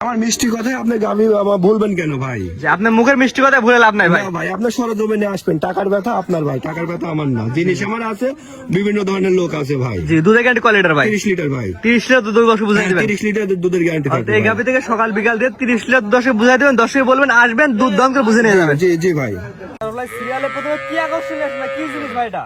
আমার মিষ্টি কথায় আপনি গাবি আমার বলবেন কেন ভাই? যে আপনার মুখের মিষ্টি কথা ভুলে লাভ নাই ভাই। না ভাই, আপনার সরজমিনে আসবেন, টাকার ব্যথা আপনার ভাই, টাকার ব্যথা আমার না। জিনিস আমার আছে, বিভিন্ন ধরনের লোক আছে ভাই। জি, দুধের গ্যারান্টি কয় লিটার ভাই? 30 লিটার ভাই। 30 লিটার দুধ দর্শক বুঝাই দিবেন। 30 লিটার দুধের গ্যারান্টি থাকবে। এই গাভি থেকে সকাল বিকাল দিয়ে 30 লিটার দর্শক বুঝাই দিবেন। দর্শক বলবেন আসবেন, দুধ দাম করে বুঝে নিয়ে যাবেন। জি জি ভাই। সিরিয়ালে প্রথমে কি আকর্ষণীয় আসলে কি জিনিস ভাই এটা?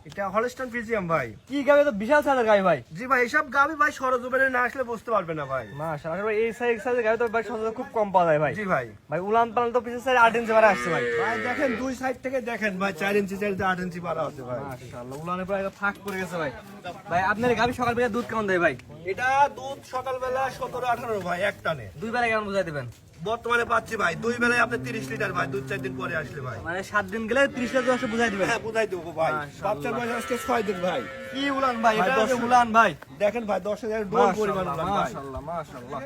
এটা হলস্টাইন ফ্রিজিয়াম ভাই। কি গাভি? তো বিশাল সাইজের গাভি ভাই। জি ভাই, এসব গাবি ভাই সরজমিনে না আসলে বুঝতে পারবে না ভাই। মাশাআল্লাহ ভাই, এই সাইজের গাভি তো ভাই সচরাচর খুব কম পাওয়া যায় ভাই। জি ভাই। ভাই উলান পালান তো পিছের সাইড 8 ইঞ্চি বাড়া আসছে ভাই। ভাই দেখেন দুই সাইড থেকে দেখেন ভাই, 4 ইঞ্চি 8 ইঞ্চি পারা আছে ভাই। মাশাআল্লাহ, উলানে প্রায় ফাঁক পড়ে গেছে ভাই। ভাই আপনার গাভি সকাল বিকাল দুধ কেমন দেয় ভাই? এটা দুধ সকালবেলা 17-18 ভাই, এক টানে। দুই বেলা কেমন বুঝাই দিবেন? বর্তমানে পাচ্ছি ভাই দুই বেলায় আপনি 30 লিটার ভাই, 2-4 দিন পরে আসলে ভাই। মানে 7 দিন গেলে 30 লিটার দর্শক বুঝাই দিবেন। হ্যাঁ বুঝাই দেবো ভাই। মাশাআল্লাহ। বাচ্চার বয়স আজকে 6 দিন ভাই। কি উলান ভাই? ভাই, এটা যে 10 উলান ভাই। দেখেন ভাই 10,000 ডোল পরিমাণ উলান ভাই। মাশাআল্লাহ মাশাআল্লাহ,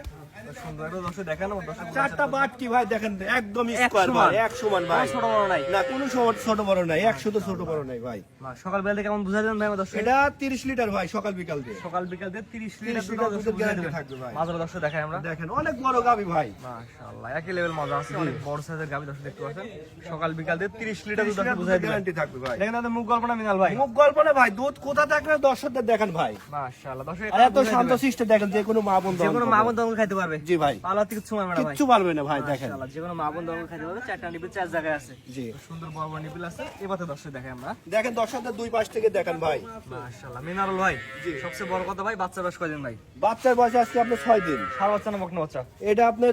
সুন্দর একটা দর্শক দেখেন। দর্শক চারটা বাট কি ভাই দেখেন, একদম এক স্কয়ার সমান। ভাই, এক সমান ভাই। ছোট বড় নাই। না কোনো ছোট বড় নাই, 100 ছোট বড় নাই ভাই। সকাল বেলা থেকে কেমন বুঝাই দেন ভাই আমার দর্শক? এটা 30 লিটার ভাই, সকাল বিকাল দিয়ে। সকাল বিকাল দিয়ে 30 30 লিটার লিটার দুধ দুধের বুঝাই গ্যারান্টি দিবেন। থাকবে ভাই। মাঝে দর্শক দেখাই আমরা। দেখেন অনেক বড় গাবি ভাই। মাশাআল্লাহ, একই লেভেল মজা আছে। অনেক বড় সাইজের গাভি দর্শক দেখতে পাচ্ছেন। সকাল বিকাল দিয়ে 30 লিটার দুধ আপনি বুঝাই দিবেন। গ্যারান্টি থাকবে ভাই। দেখেন আপনাদের মুখ গল্পনা মিনাল ভাই। মুখ গল্প না ভাই, দুধ কোথা থাকবে দর্শকদের দেখেন ভাই। মাশাআল্লাহ, দর্শক আর এত শান্ত শিষ্টে দেখেন, যে কোনো মা বোন যে কোনো মা বোন দঙ্গল খাইতে পারবে। জি ভাই, পালা থেকে কিছু মারবে না ভাই। কিচ্ছু পারবে না ভাই। দেখেন মাশাআল্লাহ, যে কোনো মা বোন দঙ্গল খাইতে পারবে। চারটা নিবিল চার জায়গায় আছে। জি সুন্দর বড় বড় নিবিল আছে। এবারে দর্শক দেখাই আমরা। দেখেন দর্শকদের দুই পাশ থেকে দেখেন ভাই। মাশাআল্লাহ মিনারুল ভাই, সবচেয়ে বড় কথা ভাই, বাচ্চা বয়স কয়দিন ভাই? বাচ্চার বয়স আজকে আপনার 6 দিন। সার বাচ্চা না বকনা বাচ্চা? এটা আপনার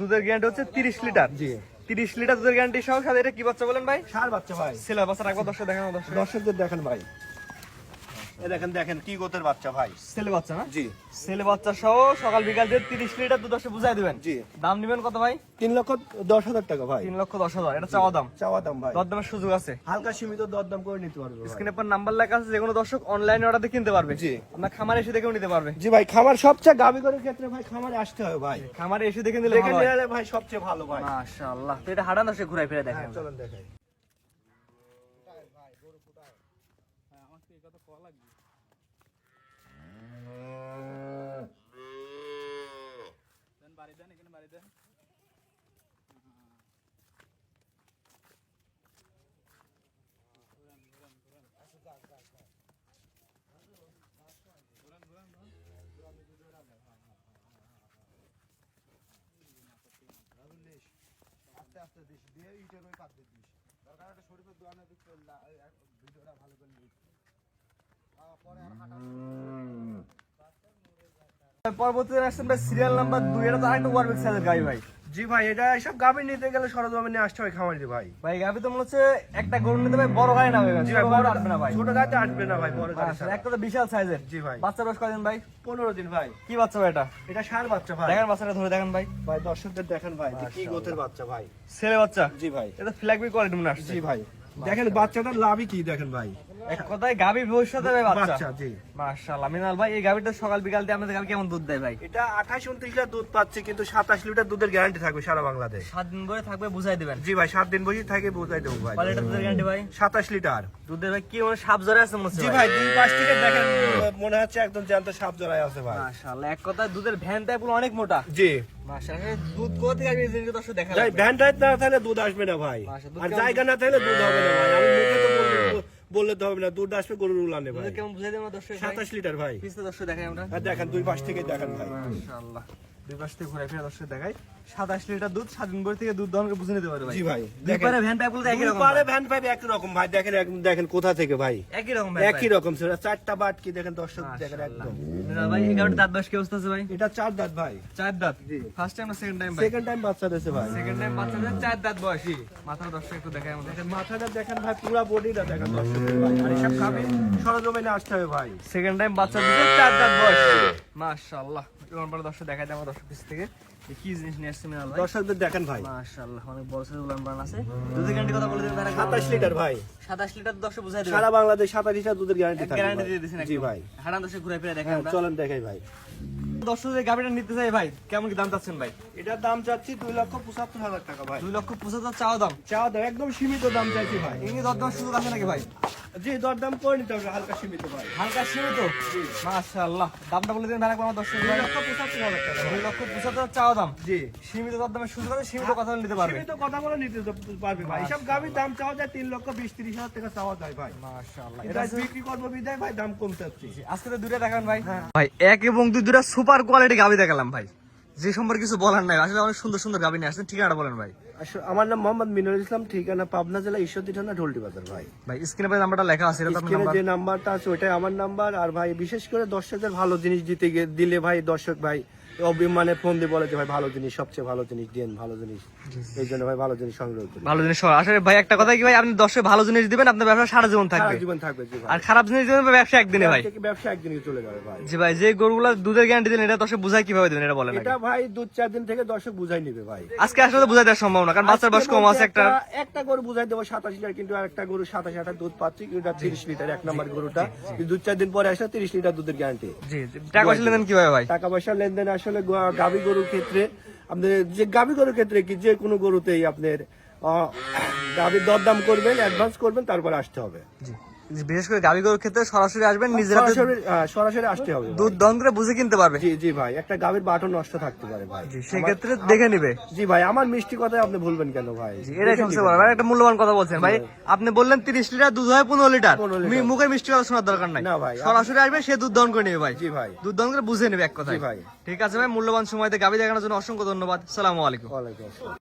দুধের গ্যারান্টি হচ্ছে 30 লিটার। জি 30 লিটার দুধের গ্যারান্টি সহ। সাথে এটা কি বাচ্চা বলেন ভাই? ষাঁড় বাচ্চা ভাই। ছেলে বাচ্চা রাখবো দর্শক দেখানো। দর্শক দর্শকদের দেখেন ভাই, এ দেখেন দেখেন কি গোতের বাচ্চা ভাই। ছেলে বাচ্চা না? জি ছেলে বাচ্চা সহ সকাল বিকাল দিয়ে 30 লিটার দুধ দর্শক বুঝাই দিবেন। জি দাম নিবেন কত ভাই? 3,10,000 টাকা ভাই। 3,10,000 এটা চাওয়া দাম। চাওয়া দাম ভাই, দরদামের সুযোগ আছে। হালকা সীমিত দরদাম করে নিতে পারবে ভাই। স্ক্রিনে পর নাম্বার লেখা আছে, যে কোনো দর্শক অনলাইনে অর্ডার দিয়ে কিনতে পারবে। জি। আপনার খামারে এসে দেখেও নিতে পারবে। জি ভাই, খামার সবচেয়ে গাবি করার ক্ষেত্রে ভাই খামারে আসতে হবে ভাই। খামারে এসে দেখে নিলে দেখে ভালো হয়। নিলে ভাই সবচেয়ে ভালো ভাই। মাশাআল্লাহ, তো এটা হাড়ান দর্শক ঘুরাই ফিরে দেখেন। চলেন দেখাই। আস্তে আস্তে দিস দিয়ে ইটের ওই পাত দিস, দরকার একটা শরীফের দোকানে দিস, ভিডিওটা ভালো করে নিস। পরে আর হাঁটা পরবর্তীতে আসছেন ভাই সিরিয়াল নাম্বার 2। এটা তো আরেকটা ওয়ারবেক সাইজের গাড়ি ভাই। জি ভাই, এটা এসব গাভী নিতে গেলে সরজমিনে আসতে হয় খামারি ভাই। ভাই গাভি তো মনে হচ্ছে একটা গরু নিতে ভাই বড় গাড়ি না ভাই। জি ভাই, বড় আসবে না ভাই। ছোট গাড়িতে আসবে না ভাই, বড় গাড়ি ছাড়া। একটা তো বিশাল সাইজের। জি ভাই। বাচ্চা বয়স কয়দিন ভাই? 15 দিন ভাই। কি বাচ্চা ভাই এটা? এটা ষাঁড় বাচ্চা ভাই। দেখেন বাচ্চাটা ধরে দেখেন ভাই। ভাই দর্শকদের দেখেন ভাই, যে কি গোতের বাচ্চা ভাই। ছেলে বাচ্চা? জি ভাই। এটা ফ্ল্যাগবি কোয়ালিটি মনে আসছে। জি ভাই, দেখেন বাচ্চাটার লাভই কি দেখেন ভাই। এক কথায় গাভি ভবিষ্যতে ভাই বাচ্চা। বাচ্চা জি। মাশাআল্লাহ মিনাল ভাই, এই গাভিটা সকাল বিকাল দিয়ে আমাদের গাভি কেমন দুধ দেয় ভাই? এটা 28-29 লিটার দুধ পাচ্ছে, কিন্তু 27 লিটার দুধের গ্যারান্টি থাকবে সারা বাংলাদেশ। 7 দিন ধরে থাকবে বুঝাই দিবেন। জি ভাই, 7 দিন বসে থাকে বোঝাই দেবো ভাই। কয় লিটার দুধের গ্যারান্টি ভাই? 27 লিটার। দুধের ভাই কি মানে সাপ জ্বরে আছে মনে হচ্ছে জি ভাই, দুই পাশ থেকে দেখেন মনে হচ্ছে একদম জ্যান্ত সাপ জড়াই আছে ভাই। মাশাআল্লাহ, এক কথায় দুধের ভ্যান টাইপগুলো অনেক মোটা। জি মাশাআল্লাহ, দুধ কোথা থেকে আসবে এই জিনিসটা দর্শক দেখা ভাই, লাগবে। ভ্যান টাইপ না থাকলে দুধ আসবে না ভাই, মাশা, দুধ আর কেমন? জায়গা না থাকলে দুধ হবে না ভাই। আমি মুখে তো বললে তো হবে না, দুধ আসবে গরুর উলানে ভাই। দুধ কেমন বুঝাই দেব দর্শক? 27 লিটার ভাই। পিছনে দর্শক দেখাই আমরা। আর দেখেন দুই পাশ থেকে দেখেন ভাই। মাশাআল্লাহ, দুই পাশ থেকে ঘুরে ফিরে দর্শক দেখাই। 27 লিটার দুধ, 7 দিন ভরে থেকে দুধ দহনকে বুঝে নিতে পারে ভাই। জি ভাই, দুই পারে ভ্যান টাইপগুলো একই রকম। পারে ভ্যান পাইপ একই রকম ভাই। দেখেন দেখেন কোথা থেকে ভাই, একই রকম ভাই। একই রকম ছিল। চারটা বাট কি দেখেন দর্শক দেখেন একদম। মিনাল ভাই, এই গাভিটার দাঁত বয়স কি অবস্থা আছে ভাই? এটা 4 দাঁত ভাই। 4 দাঁত। জি। ফার্স্ট টাইম না সেকেন্ড টাইম ভাই? সেকেন্ড টাইম বাচ্চা দিয়েছে ভাই। সেকেন্ড টাইম বাচ্চা দেয়, 4 দাঁত বয়স। মাথার দর্শক একটু দেখাই আমাদের। দেখেন মাথাটা দেখেন ভাই, পুরো বডিটা দেখেন দর্শক ভাই। আর এসব খাবি সরজমিনে আসতে হবে ভাই। সেকেন্ড টাইম বাচ্চা দিচ্ছে, 4 দাঁত বয়স। মাশাআল্লাহ, এবার পরে দর্শক দেখাই দেয় আমার দর্শক পিছ থেকে। এই কি জিনিস নিয়ে আসছে মিনাল ভাই? দর্শকদের দেখেন ভাই। মাশাআল্লাহ, অনেক বড় সাইজের উলান বান আছে। দুধের গ্যারান্টি কথা বলে দিন ভাই। 27 লিটার ভাই। 27 লিটার দর্শক বুঝাই দিবেন। সারা বাংলাদেশ 27 লিটার দুধের গ্যারান্টি থাকে গ্যারান্টি ভাই। দিয়ে দিছেন জি একদম। ভাই। হারান দর্শক ঘুরে ফিরে দেখেন হ্যাঁ, আমরা। চলেন দেখাই ভাই। দর্শক যে গাবিটা নিতে চাই ভাই, কেমন কি দাম চাচ্ছেন ভাই? এটার দাম চাচ্ছি 2,75,000 টাকা ভাই। 2,75,000 চাওয়া দাম। চাওয়া দাম একদম সীমিত দাম চাইছি ভাই। এমনি দরদাম সুযোগ আছে নাকি ভাই? জি দরদাম করে নিতে হবে হালকা সীমিত ভাই। হালকা সীমিত, মাশাআল্লাহ। দামটা বলে দিন ভাই একবার আমার দর্শক ভাই। 2,75,000 টাকা। 2,75,000 চাওয়া দাম। জি সীমিত দামে সুযোগ আছে, সীমিত কথা বলে নিতে পারবে। সীমিত কথা বলে নিতে পারবে ভাই। এসব গাভীর দাম চাওয়া যায় 3,20,30,000 টাকা চাওয়া যায় ভাই। মাশাআল্লাহ। এটা বিক্রি করবো বিদায় ভাই দাম কমতে হচ্ছে। আজকে তো দুইটা দেখান ভাই। ভাই এক এবং দুই দুইটা সুপার কোয়ালিটি গাবি দেখালাম ভাই, যে সম্পর্কে কিছু বলার নাই। আসলে অনেক সুন্দর সুন্দর গাবি নিয়ে আসছেন, ঠিকানাটা বলেন ভাই। আসলে আমার নাম মোহাম্মদ মিনুল ইসলাম, ঠিকানা পাবনা জেলা ঈশ্বরদী থানা ঢোলটি বাজার ভাই। ভাই স্ক্রিনে ভাই নাম্বারটা লেখা আছে, এটা তো আপনার স্ক্রিনে নাম্বার। যে নাম্বারটা আছে ওইটাই আমার নাম্বার। আর ভাই বিশেষ করে দর্শকদের ভালো জিনিস দিলে ভাই দর্শক ভাই অভিমানে ফোন দিয়ে বলে যে ভাই ভালো জিনিস, সবচেয়ে ভালো জিনিস দিন, ভালো জিনিস। এই জন্য ভাই ভালো জিনিস সংগ্রহ করি। ভালো জিনিস আসলে ভাই একটা কথা কি ভাই, আপনি 10 ভালো জিনিস দিবেন, আপনার ব্যবসা সারা জীবন থাকবে। সারা জীবন থাকবে জি ভাই। আর খারাপ জিনিস দিবেন ব্যবসা একদিনে ভাই। ব্যবসা একদিনে চলে যাবে ভাই। জি ভাই, যে গরুগুলা দুধের গ্যারান্টি দিলেন, এটা 10 বুঝাই কিভাবে দিবেন এটা বলেন আগে। এটা ভাই 2-4 দিন থেকে দর্শক বুঝাই নিবে ভাই। আজকে আসলে তো বুঝাই দেওয়া সম্ভব না, কারণ বাচ্চার বয়স কম আছে। একটা গরু বুঝাই দেবো 27 লিটার, কিন্তু আরেকটা গরু 27-28 দুধ পাচ্ছি, এটা 30 লিটার এক নাম্বার গরুটা। 2-4 দিন পরে আসলে 30 লিটার দুধের গ্যারান্টি। জি টাকা পয়সা লেনদেন কিভাবে ভাই? টাকা পয়সা লেনদেন আসলে গাভী গরুর ক্ষেত্রে আপনাদের যে গাভী গরুর ক্ষেত্রে কি যে কোনো গরুতেই আপনার গাভীর দরদাম করবেন, অ্যাডভান্স করবেন, তারপর আসতে হবে। জি বিশেষ করে গাবি গরুর ক্ষেত্রে সরাসরি আসবেন, নিজেরা সরাসরি আসতে হবে। দুধ দহন করে বুঝে কিনতে পারবে। জি জি ভাই, একটা গাভীর বাটন নষ্ট থাকতে পারে ভাই, সেক্ষেত্রে দেখে নিবে। জি ভাই, আমার মিষ্টি কথাই আপনি ভুলবেন কেন ভাই? এটাই সবচেয়ে বড় ভাই, একটা মূল্যবান কথা বলছেন ভাই। আপনি বললেন 30 লিটার দুধ হয় 15 লিটার, মুখে মিষ্টি কথা শোনার দরকার নাই। না ভাই, সরাসরি আসবে, সে দুধ দহন করে নেবে ভাই। জি ভাই, দুধ দহন করে বুঝে নেবে এক কথায় ভাই। ঠিক আছে ভাই, মূল্যবান সময়তে গাবি দেখানোর জন্য অসংখ্য ধন্যবাদ। আসসালামু আলাইকুম। ওয়ালাইকুম আসসালাম।